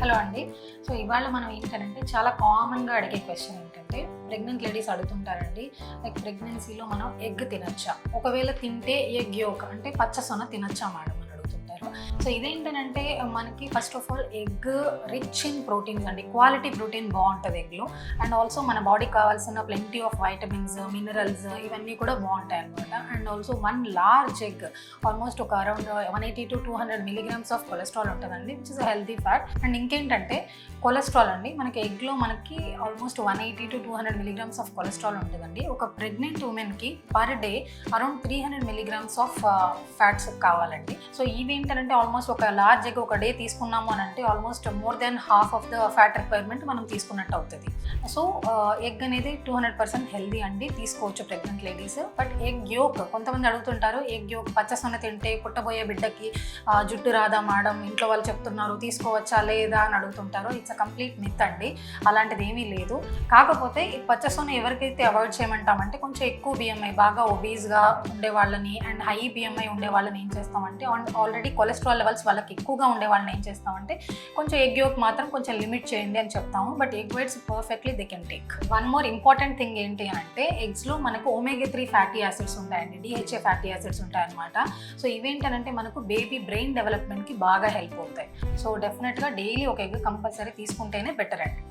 Hello అండి. So ఇవాళ మనం ఏంటంటే చాలా కామన్గా అడిగే క్వశ్చన్ ఏంటంటే ప్రెగ్నెంట్ లేడీస్ అడుగుతుంటారండి, లైక్ ప్రెగ్నెన్సీలో మనం ఎగ్ తినచ్చా, ఒకవేళ తింటే ఎగ్ యోక్ అంటే పచ్చ సొన తినచ్చా మేడం అని అడుగుతుంటారు. సో ఇదేంటంటే మనకి first of all egg rich in proteins అండి, క్వాలిటీ ప్రోటీన్ బాగుంటుంది ఎగ్లో. అండ్ ఆల్సో మన బాడీకి కావాల్సిన ప్లెంటీ ఆఫ్ వైటమిన్స్, మినరల్స్ ఇవన్నీ కూడా బాగుంటాయి అనమాట. And also one large egg almost ఒక around 180 to 200 milligrams of cholesterol ఉంటుందండి, which is healthy fat. And ఇంకేంటంటే కొలెస్ట్రాల్ అండి, మనకి ఎగ్లో మనకి almost 180 to 200 milligrams of cholesterol ఉంటుందండి. ఒక ప్రెగ్నెంట్ ఉమెన్కి per day around 300 milligrams of fats కావాలండి. సో ఇవేంటంటే ఆల్మోస్ట్ ఒక లార్జ్ ఎగ్ ఒక డే తీసుకున్నాము అని అంటే almost more than half of the fat requirement మనం తీసుకున్నట్టు అవుతుంది. సో ఎగ్ అనేది 200% హెల్దీ అండి, తీసుకోవచ్చు pregnant ladies. But egg yolk కొంతమంది అడుగుతుంటారు, ఎగ్ యోక్ పచ్చసొన తింటే పుట్టబోయే బిడ్డకి జుట్టు రాదా మేడం, ఇంట్లో వాళ్ళు చెప్తున్నారు తీసుకోవచ్చా లేదా అని అడుగుతుంటారు. ఇట్స్ అ కంప్లీట్ మిత్ అండి, అలాంటిది ఏమీ లేదు. కాకపోతే ఈ పచ్చసొన ఎవరికైతే అవాయిడ్ చేయమంటామంటే కొంచెం ఎక్కువ బిఎంఐ, బాగా ఒబీస్గా ఉండే వాళ్ళని అండ్ హై బిఎంఐ ఉండే వాళ్ళని ఏం చేస్తామంటే ఆల్రెడీ కొలెస్ట్రాల్ లెవెల్స్ వాళ్ళకి ఎక్కువగా ఉండే వాళ్ళని ఏం చేస్తామంటే కొంచెం ఎగ్ యోక్ మాత్రం కొంచెం లిమిట్ చేయండి అని చెప్తాము. But egg whites perfectly they can take. One more important thing ఏంటి అంటే ఎగ్స్లో మనకు omega-3 ఫ్యాటీ యాసిడ్స్ ఉంటాయండి, DHA ఫ్యాటీ యాసిడ్స్ ఉంటాయన్నమాట. సో ఇవేంటంటే మనకు బేబీ బ్రెయిన్ డెవలప్మెంట్కి బాగా హెల్ప్ అవుతాయి. సో డెఫినెట్గా డైలీ ఒక ఎగ్ కంపల్సరీ తీసుకుంటేనే బెటర్ అండి.